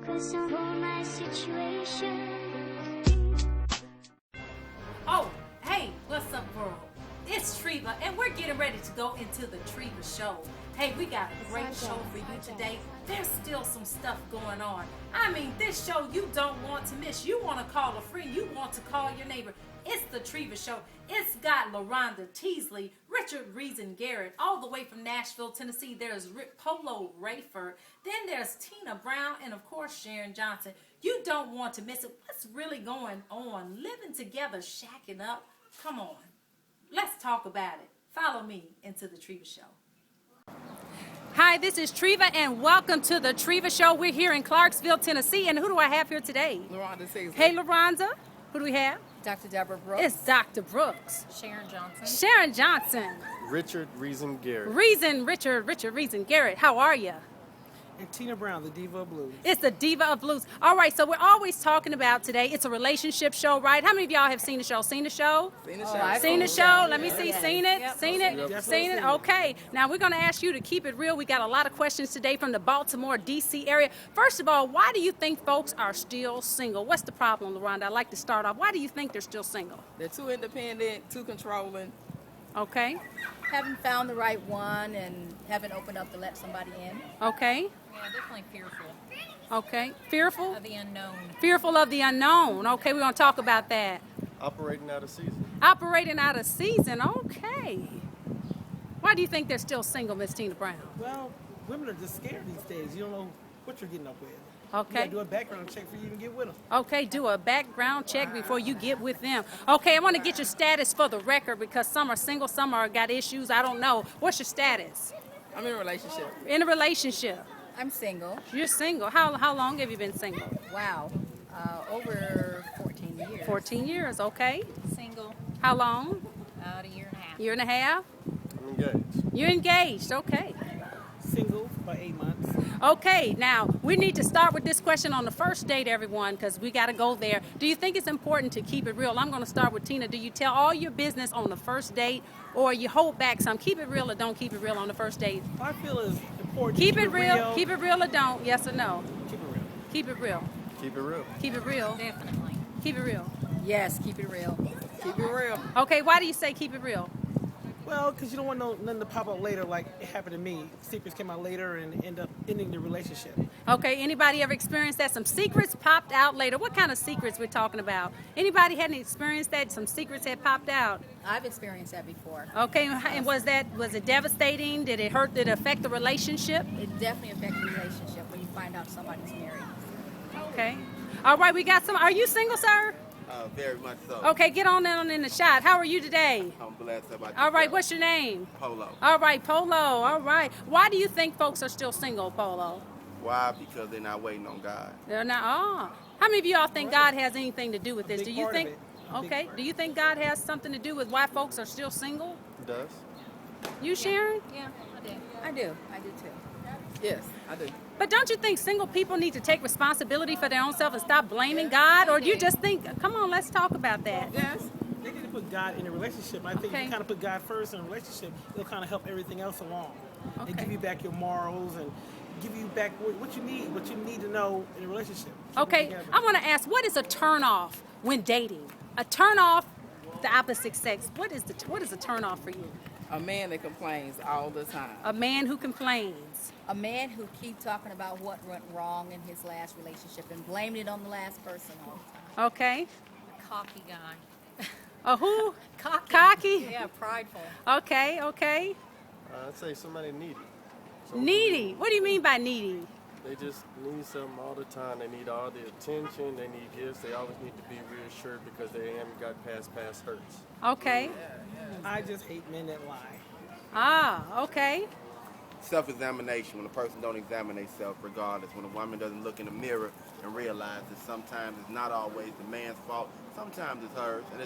focus on my situation. Oh, hey, what's up, world? It's Treva, and we're getting ready to go into the Treva show. Hey, we got a great show for you today. There's still some stuff going on. I mean, this show you don't want to miss. You want to call a friend. You want to call your neighbor. It's the Treva show. It's got Rondia, Teasley, Richard, Reason, Garrett, all the way from Nashville, Tennessee. There's Polo, Rayford. Then there's Tina Brown, and of course, Sharon Johnson. You don't want to miss it. What's really going on? Living together, shacking up. Come on. Let's talk about it. Follow me into the Treva show. Hi, this is Treva, and welcome to the Treva show. We're here in Clarksville, Tennessee, and who do I have here today? Rondia. Hey, Rondia. Who do we have? Dr. Debra Brooks. It's Dr. Brooks. Sharon Johnson. Sharon Johnson. Richard, Reason, Garrett. Richard, Reason, Garrett. How are you? And Tina Brown, the Diva of Blues. It's the Diva of Blues. All right, so we're always talking about today, it's a relationship show, right? How many of y'all have seen the show? Seen the show? Seen the show. Seen the show? Let me see. Yes. Seen it? Yep. Seen it? Yep. Seen it? Okay. Now we're going to ask you to keep it real. We got a lot of questions today from the Baltimore, D.C. area. First of all, why do you think folks are still single? What's the problem, Rondia? I'd like to start off. Why do you think they're still single? They're too independent, too controlling. Okay. Haven't found the right one and haven't opened up to let somebody in. Okay. Yeah, definitely fearful Okay. Fearful? of the unknown. Fearful of the unknown. Okay, we're going to talk about that. Operating out of season. Operating out of season. Okay. Why do you think they're still single, Miss Tina Brown? Well, women are just scared these days. You don't know what you're getting up with. You Okay. gotta do a background check before you even get with them. Okay, do a background check before you get with them. Okay, I want to get your status for the record because some are single, some are got issues. I don't know. What's your status? I'm in a relationship. In a relationship. I'm single. You're single. How long have you been single? Wow. Over 14 years. 14 years, okay. Single, How long? about a year and a half. Year and a half? I'm engaged. You're engaged, okay. Single for 8 months. Okay, now we need to start with this question on the first date, everyone, because we got to go there. Do you think it's important to keep it real? I'm going to start with Tina. Do you tell all your business on the first date, or you hold back some? Keep it real or don't keep it real on the first date? I feel it's important. Keep it real. Keep it real or don't? Yes or no? Keep it real. Keep it real. Keep it real. Keep it real. Definitely. Keep it real. Yes, keep it real. Keep it real. Okay, why do you say keep it real? Well, because you don't want nothing to pop up later like it happened to me. Secrets came out later and end up ending the relationship. Okay, anybody ever experienced that? Some secrets popped out later. What kind of secrets we're talking about? Anybody had experienced that? Some secrets had popped out. I've experienced that before. Okay, and was it devastating? Did it hurt? Did it affect the relationship? It definitely affects the relationship when you find out somebody's married. Okay. All right, we got some. Are you single, sir? Very much so. Okay, get on down in the shot. How are you today? I'm blessed about All right, what's your name? Polo. All right, Polo. All right. Why do you think folks are still single, Polo? Why? Because they're not waiting on God. They're not. Oh. How many of y'all think God has anything to do with this? big Do you part of think? it. A big Okay. part. Do you think God has something to do with why folks are still single? It does. You, Sharon? Yeah, I do. I do too. Yes, I do. But don't you think single people need to take responsibility for their own self and stop blaming God? Or do you just think, come on, let's talk about that? Yes. They need to put God in a relationship. I think Okay. if you kind of put God first in a relationship, it'll kind of help everything else along. And Okay. give you back your morals and give you back what you need to know in a relationship. Keep it Okay, together. I want to ask, what is a turn off when dating? A turn off, the opposite sex. What is a turn off for you? A man that complains all the time. A man who complains. A man who keeps talking about what went wrong in his last relationship and blaming it on the last person all the time. Okay. A cocky guy. A who? Cocky. Cocky? Yeah, prideful. Okay, okay. I'd say somebody needy. Needy. What do you mean by needy? They just need something all the time. They need all the attention. They need gifts. They always need to be reassured because they haven't got past hurts. Okay. I just hate men that lie. Ah, okay. Self-examination, when a person don't examine themselves regardless, when a woman doesn't look in the mirror and realize that sometimes it's not always the man's fault, sometimes it's hers. And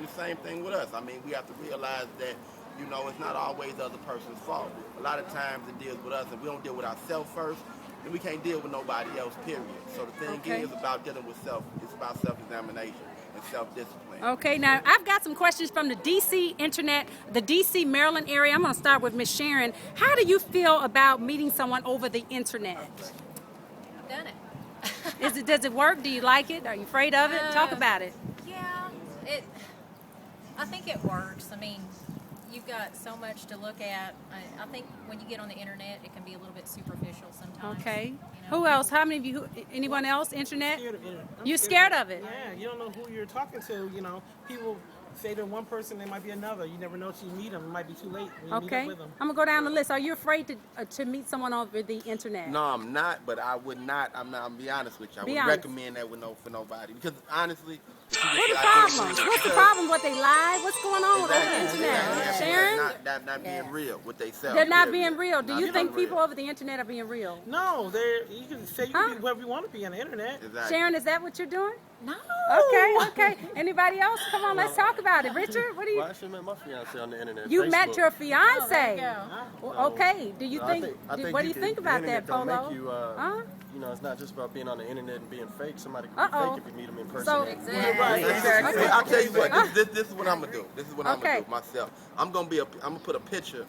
the same thing with us. I mean, we have to realize that, it's not always the other person's fault. A lot of times it deals with us. If we don't deal with ourselves first, then we can't deal with nobody else, period. So the thing Okay. is about dealing with self. It's about self-examination and self-discipline. Okay, now I've got some questions from the D.C. internet, the D.C. Maryland area. I'm going to start with Miss Sharon. How do you feel about meeting someone over the internet? I've done it. Does it work? Do you like it? Are you afraid of it? Talk about it. Yeah, I think it works. I mean, you've got so much to look at. I think when you get on the internet, it can be a little bit superficial sometimes. Okay. You know, Who else? How many of you? Anyone else? Internet? Scared of it. I'm You scared of it? Yeah, you don't know who you're talking to. You know, people say they're one person, they might be another. You never know till you meet them. It might be too late when you meet Okay. up with them. I'm gonna go down the list. Are you afraid to meet someone over the internet? No, I'm not, but I would not. I'm not. I'm be honest with you. I Be would honest. recommend that for nobody because honestly, the people What's the that I get problem? with- What's the problem? What they lie? What's going on with over the Exactly. internet? Yeah, Sharon? not being real with themselves. They're not period. being real. Do Not you being think real. people over the internet are being real? No, you can say you can be whoever you want to be on the internet. Exactly. Sharon, is that what you're doing? No. Okay. Anybody else? Come on, let's talk about it. Richard, what do you? Well, I actually met my fiance on the internet. You Facebook. met your fiance. there you go. Well, okay. Do you No, think? I think What do you think about the that, internet don't Polo? make you, Huh? You know, it's not just about being on the internet and being fake. Somebody can be Uh-oh. fake if you meet them in person. So- Exactly. I'll tell you what. This is what I'm gonna do. This is what I'm Okay. gonna do myself. I'm gonna put a picture,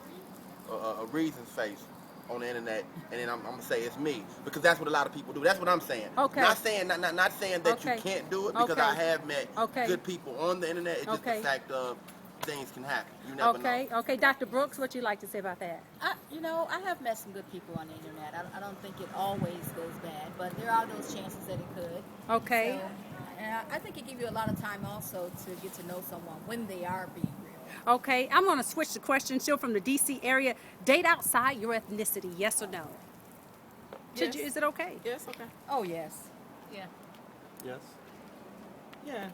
a reason's face on the internet, and then I'm gonna say it's me because that's what a lot of people do. That's what I'm saying. Okay. Not saying not saying that Okay. you can't do it because Okay. I have met Okay. good people on the internet. It's just Okay. the fact of things can happen. You never know. Okay. Dr. Brooks, what you like to say about that? I have met some good people on the internet. I don't think it always goes bad, but there are those chances that it could. Okay. So, and I think it gives you a lot of time also to get to know someone when they are being real. Okay, I'm going to switch the question. Still from the D.C. area. Date outside your ethnicity, yes or no? Yes. Is it okay? Yes, okay. Oh, yes. Yeah. Yes. Yeah,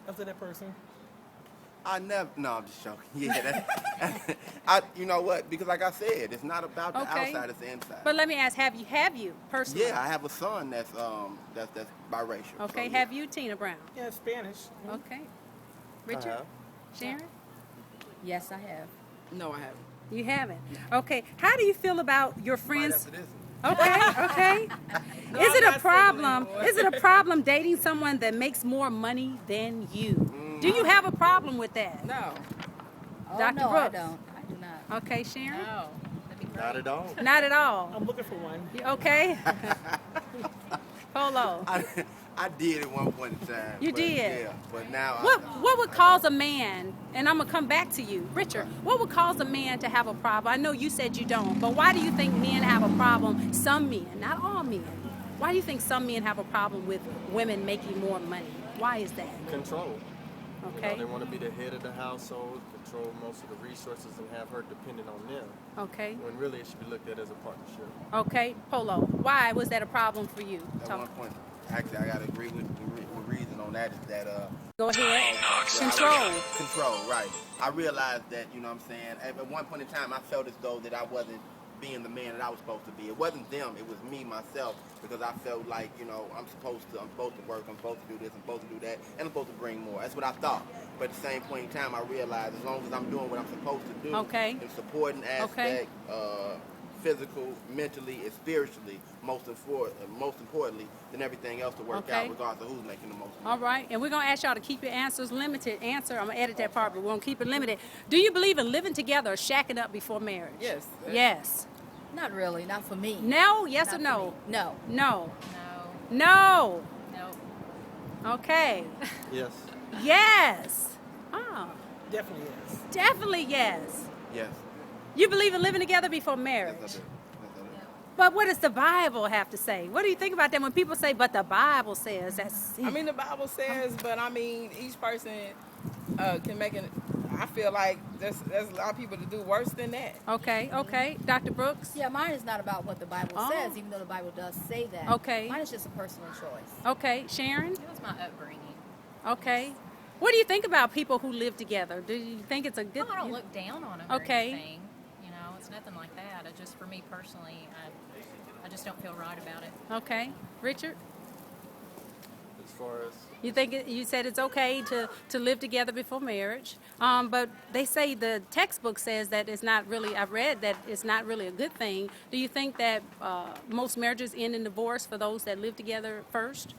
after that person. No, I'm just joking. Yeah, you know what? Because like I said, it's not about the Okay. outside; it's the inside. But let me ask, have you personally? Yeah, I have a son that's biracial. Okay, so, yeah. have you, Tina Brown? Yeah, Spanish. Okay. I Richard? have. Sharon? Yes, I have. No, I haven't. You haven't. Okay. How do you feel about your Right friends? after this. Okay. No, Is it I'm a not problem? single anymore. Is it a problem dating someone that makes more money than you? Do you have a problem with that? No. Oh, Dr. no, Brooks? I don't. I do not. Okay, Sharon? No. That'd be great. Not at all. Not at all. I'm looking for one. You okay? Polo. I did at one point in time. You but, did? Yeah, but now What would cause a man, and I'm going to come back to you, Richard, what would cause a man to have a problem? I know you said you don't, but why do you think men have a problem? Some men, not all men. Why do you think some men have a problem with women making more money? Why is that? Control. You know, Okay. they want to be the head of the household, control most of the resources, and have her dependent on them. Okay. When really it should be looked at as a partnership. Okay, Polo. Why was that a problem for you? at Talk. one point, actually, I gotta agree with reason on that is that Go ahead. Control. Control, right. I realized that, you know what I'm saying, at one point in time I felt as though that I wasn't being the man that I was supposed to be. It wasn't them, it was me, myself, because I felt like, you know, I'm supposed to work, I'm supposed to do this, I'm supposed to do that, and I'm supposed to bring more. That's what I thought. But at the same point in time, I realized as long as I'm doing what I'm supposed to do, Okay. in supporting aspect, physical, mentally, and spiritually, most importantly, then everything else to work Okay. out regardless of who's making the most money. All right, and we're going to ask y'all to keep your answers limited. I'm going to edit that part, but we're going to keep it limited. Do you believe in living together or shacking up before marriage? Yes. Yes. Not really. Not for me. No? Yes Not or for no? me. No. No. No. No. No. Okay. Yes. Yes. Oh, Definitely yes. definitely yes. Yes. You believe in living together before marriage? Yes, I do. Yes, I do. But what does the Bible have to say? What do you think about that when people say, but the Bible says that's I mean, the Bible says, but I mean, each person can make it. I feel like there's a lot of people that do worse than that. Okay. Dr. Brooks? Yeah, mine is not about what the Bible Oh. says, even though the Bible does say that. Okay. Mine is just a personal choice. Okay. Sharon? It was my upbringing. Okay. What do you think about people who live together? Do you think it's a good No, I don't look down on them or Okay. anything. You know, it's nothing like that. It just, for me personally, I just don't feel right about it. Okay. Richard? As far as You think you said it's okay to live together before marriage, but they say the textbook says that it's not really. I've read that it's not really a good thing. Do you think that most marriages end in divorce for those that live together first,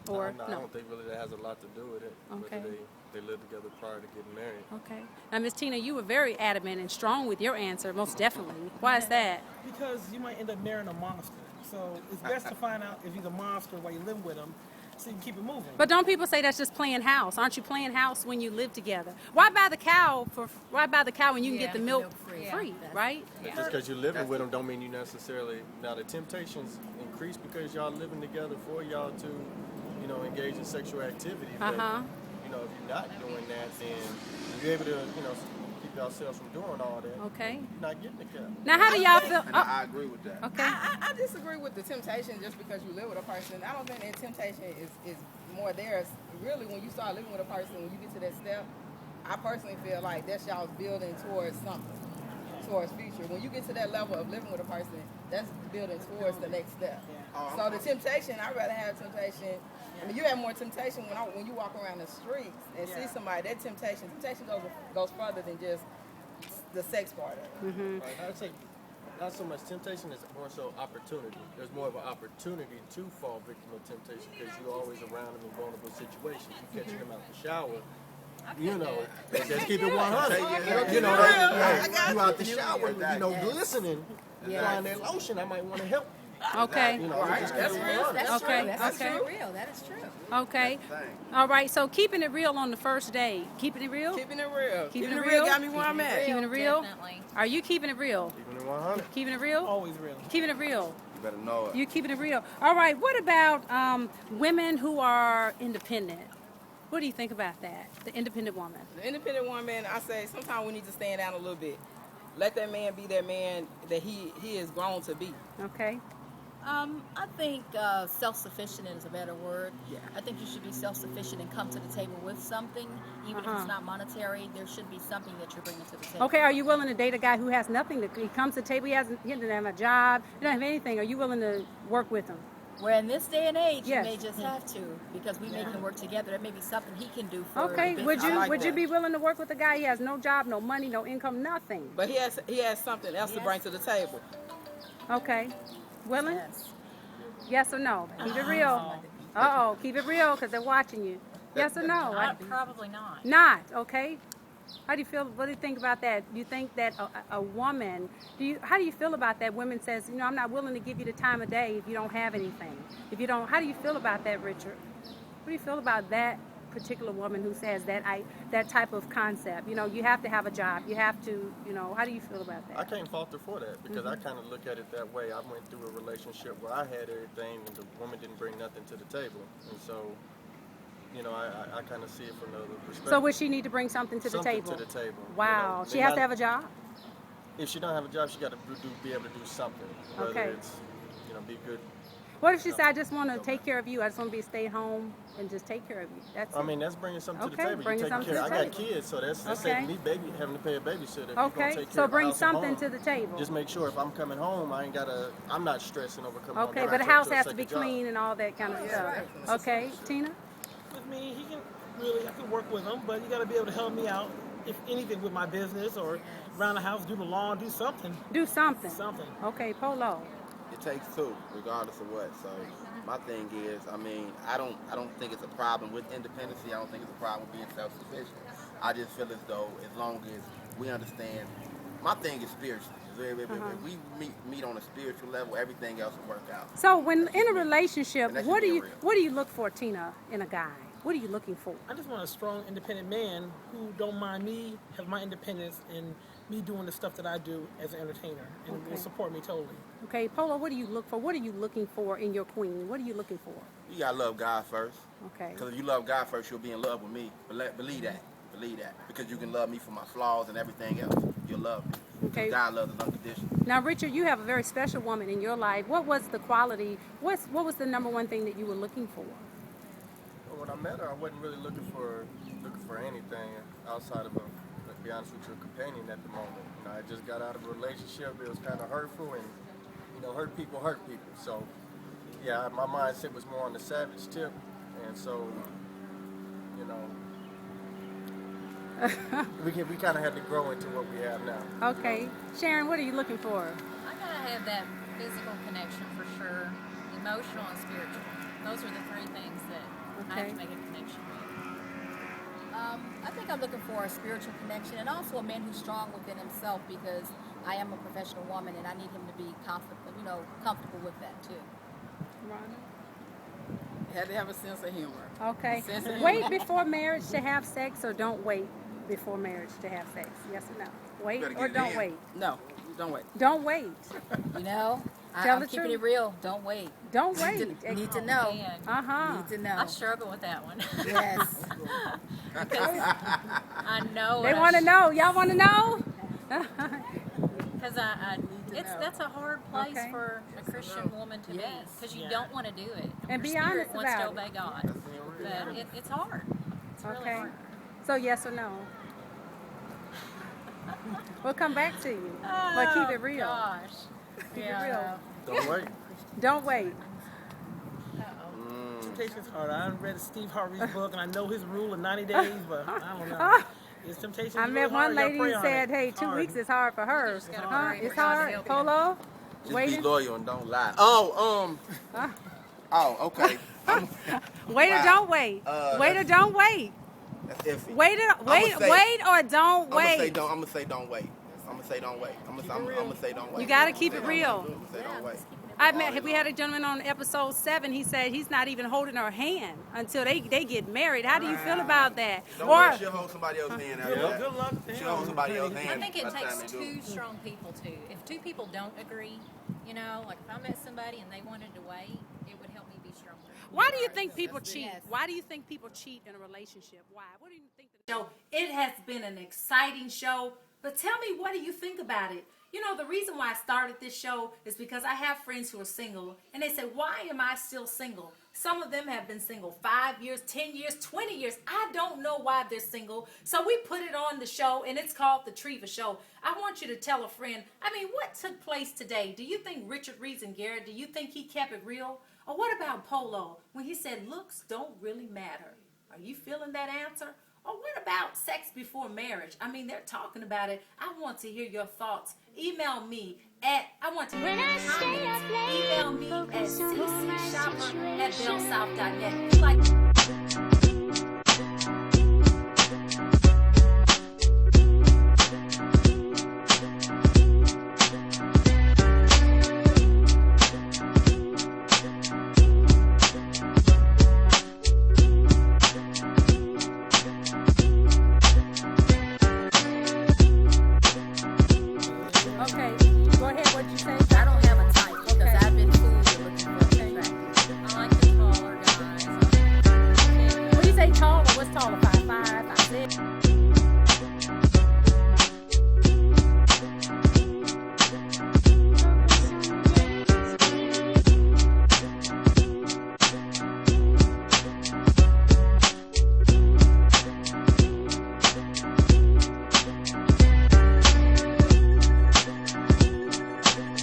or I don't think really that has a lot to do with it. Okay. Whether they they live together prior to getting married. Okay. Now, Miss Tina, you were very adamant and strong with your answer, most definitely. Why is that? Because you might end up marrying a monster. So it's best to find out if he's a monster while you live with him, so you can keep it moving. But don't people say that's just playing house? Aren't you playing house when you live together? Why buy the cow when you can get the milk free, right? But just because you're living with them don't mean you necessarily. Now the temptations increase because y'all living together for y'all to, you know, engage in sexual activity. But, you know, if you're not doing that, then you're able to, you know, keep yourselves from doing all that. Okay. You're not getting the cow. Now, how do y'all feel? And I agree with that. Okay. I disagree with the temptation just because you live with a person. I don't think that temptation is more there. Really, when you start living with a person, when you get to that step, I personally feel like that's y'all's building towards something, towards future. When you get to that level of living with a person, that's building towards the next step. So the temptation, I'd rather have temptation. I mean, you have more temptation when you walk around the streets and see somebody. That temptation goes further than just the sex part of it. Right. I'd say not so much temptation, it's more so opportunity. There's more of an opportunity to fall victim of temptation because you're always around them in vulnerable situations. You catch them out the shower. You know, just keep it 100. You know, you out the shower, you know, glistening, applying that lotion. I might want to help. Okay. You know, just That's keep it real. 100. That's Okay, true. That's okay. real. That is true. Okay. All right. So keeping it real on the first date. Keeping it real? Keeping it real. Keeping it real real? got me where I'm at. Keeping it real? Definitely. Are you keeping it real? Keeping it 100. Keeping it real? Always real. Keeping it real. You better know it. You keeping it real. All right. What about women who are independent? What do you think about that? The independent woman. The independent woman, I say sometimes we need to stand down a little bit. Let that man be that man that he is grown to be. Okay. I think self-sufficient is a better word. Yeah. I think you should be self-sufficient and come to the table with something, even if it's not monetary. There should be something that you're bringing to the table. Okay. Are you willing to date a guy who has nothing? He comes to the table. He doesn't have a job. He doesn't have anything. Are you willing to work with him? Where in this day and age, Yes. you may just have to, because we make him work together. That may be something he can do for Okay. the Would business. you like would you that. be willing to work with a guy? He has no job, no money, no income, nothing. But he has something else to bring to the table. Okay. Willing? Yes. Yes or no? Keep it real. Uh-oh. Keep it real because they're watching you. Yes or no? Probably not. Not. Okay. How do you feel? What do you think about that? Do you think that a woman? How do you feel about that? Women says, you know, I'm not willing to give you the time of day if you don't have anything. If you don't, how do you feel about that, Richard? What do you feel about that particular woman who says that type of concept? You know, you have to have a job. You have to, you know. How do you feel about that? I can't fault her for that because I kind of look at it that way. I went through a relationship where I had everything and the woman didn't bring nothing to the table. And so, you know, I kind of see it from the perspective. So would she need to bring something to the table? Something to the table. Wow. You know, She has to have a job? If she don't have a job, she got to be able to do something. Whether Okay. it's, you know, be good. What if she said, I just want to take care of you. I just want to be a stay-at-home and just take care of you. That's I it. mean, that's bringing something to the Okay, table. bringing You're taking something care. to I the got table. kids, so that's Okay. saving me having to pay a babysitter. If you're gonna Okay, take care so of the bring house and something home, to the table. Just make sure if I'm coming home, I'm not stressing over coming home. Okay, and but the having house to has to take be a job. clean and all that kind of stuff. Okay, Tina? With me, I can work with him, but you got to be able to help me out, if anything, with my business or around the house, do the lawn, do something. Do something. Something. Okay, Polo. It takes two, regardless of what. So my thing is, I mean, I don't think it's a problem with independency. I don't think it's a problem with being self-sufficient. I just feel as though as long as we understand, my thing is spiritual. If we meet on a spiritual level, everything else will work out. So when in a relationship, And that what should do be real. you look for, Tina, in a guy? What are you looking for? I just want a strong, independent man who don't mind me, have my independence, and me doing the stuff that I do as an entertainer, and will support me totally. Okay, Polo, what do you look for? What are you looking for in your queen? What are you looking for? You gotta love God first. Okay. Because if you love God first, you'll be in love with me. Believe that. Believe that. Because you can love me for my flaws and everything else. You'll love me. Okay. God loves us unconditionally. Now, Richard, you have a very special woman in your life. What was the quality? What was the number one thing that you were looking for? Well, when I met her, I wasn't really looking for anything outside of to be honest with you, a companion at the moment. You know, I just got out of a relationship. It was kind of hurtful, and you know, hurt people. So, yeah, my mindset was more on the savage tip, and so, you know, we kind of had to grow into what we have now. Okay, Sharon, what are you looking for? I gotta have that physical connection for sure, emotional and spiritual. Those are the three things that I have to make a connection with. I think I'm looking for a spiritual connection and also a man who's strong within himself because I am a professional woman and I need him to be comfortable with that too. You had to have a sense of humor. Okay. Sense of humor. Wait before marriage to have sex, or don't wait before marriage to have sex? Yes or no? Wait Better or get it don't in. wait? No, don't wait. Don't wait. Tell Tell I'm the keeping truth. it real. Don't wait. Don't wait. Need to know. Man, Uh-huh. Need to know. I struggle with that one. Yes. I know. They want to know. Y'all want to know? Because that's a hard place Okay. for a Christian woman to be because you Yeah. don't want to do it. And be Your spirit honest wants to about obey God, but it's hard. It's really Okay. hard. So yes or no? We'll come back to you. But keep it real. Gosh. Keep Yeah, it real. Don't wait. Don't wait. Temptation's hard. I read Steve Harvey's book and I know his rule of 90 days, but I don't know. It's temptation. I met one lady who said, "Hey, 2 weeks is hard for her." just gotta Huh? pray It's for God to hard. help you. Polo. Just Waiting. be loyal and don't lie. Okay. Wait or Wow. don't wait. Wait or don't wait. That's iffy. Wait or wait or don't I'm gonna say wait. don't. I'm gonna say don't wait. I'm gonna say don't wait. I'm gonna say don't wait. You gotta keep it real. I'm gonna say don't wait. We had a gentleman on episode 7. He said he's not even holding her hand until they get married. How do you feel about that? Don't Or worry, she'll hold somebody else's hand after that. Good luck to She'll hold him. somebody else's I hand. think it by the time takes they do two it. strong people too. If two people don't agree, like if I met somebody and they wanted to wait, it would help me be stronger. why do you think people cheat? Yes. Why do you think people cheat in a relationship? Why? What do you think? Show. It has been an exciting show, but tell me, what do you think about it? The reason why I started this show is because I have friends who are single, and they say, why am I still single? Some of them have been single 5 years, 10 years, 20 years. I don't know why they're single. So we put it on the show, and it's called The Treva Show. I want you to tell a friend, what took place today? Do you think Richard Reeves and Garrett, do you think he kept it real? Or what about Polo when he said looks don't really matter? Are you feeling that answer? Or what about sex before marriage? They're talking about it. I want to hear your thoughts. Email me at, I want to hear When your I stay comments. up late, Email me at focus on my ccshopper@bellsouth.net. situation. If you like